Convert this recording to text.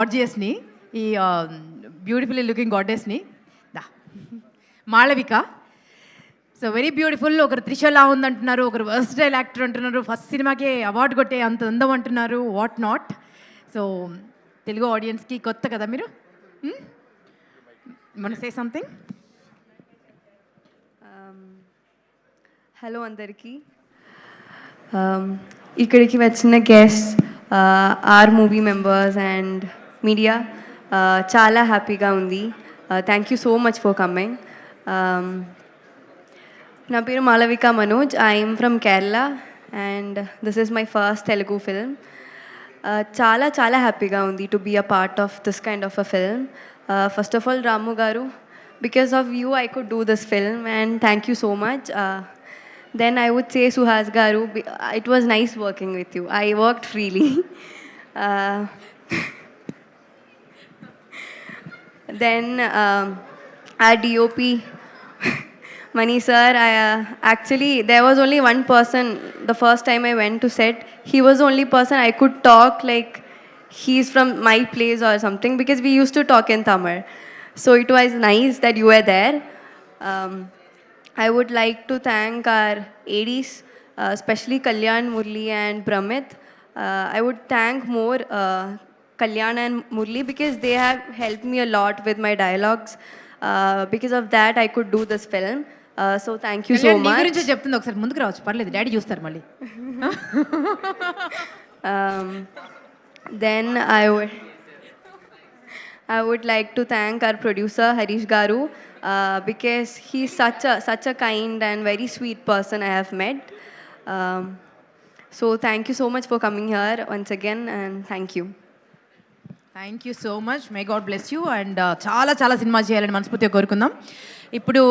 గార్జియస్‌ని ఈ beautifully looking గాడెస్‌ని దా మాళవిక. So very beautiful. ఒకరు త్రిషలా ఉందంటున్నారు, ఒకరు వర్స్టైల్ యాక్టర్ అంటున్నారు, ఫస్ట్ సినిమాకే అవార్డు కొట్టే అంత అందం అంటున్నారు, వాట్ నాట్. సో తెలుగు ఆడియన్స్కి కొత్త కదా మీరు, మన సే సంథింగ్. హలో అందరికీ. ఇక్కడికి వచ్చిన guest, our movie members and media, చాలా హ్యాపీగా ఉంది. Thank you so much for coming. నా పేరు Malavika Manoj. I'm from Kerala and this is my first Telugu film. చాలా చాలా హ్యాపీగా ఉంది to be a part of this kind of a film. First of all Ramu garu, because of you I could do this film and thank you so much. Then I would say Suhas Garu, it was nice working with you. I worked freely. Then our DOP Mani sir, actually there was only one person the first time I went to set. He was the only person I could talk like he's from my place or something, because we used to talk in Tamil. So it was nice that you were there. I would like to thank our ADs, especially Kalyan, Murli and Pramit. I would thank more Kalyan and Murli because they have helped me a lot with my dialogues. Because of that I could do this film. So thank you so much. గురించి చెప్తుంది, ఒకసారి ముందుకు రావచ్చు, పర్లేదు, daddy చూస్తారు మళ్ళీ. Then I would like to thank our producer Harish Garu, because he's such a kind and very sweet person I have met. So thank you so much for coming here once again and thank you. Thank you so much. May God bless you. And చాలా చాలా cinema చేయాలని మనస్ఫూర్తిగా కోరుకుందాం. ఇప్పుడు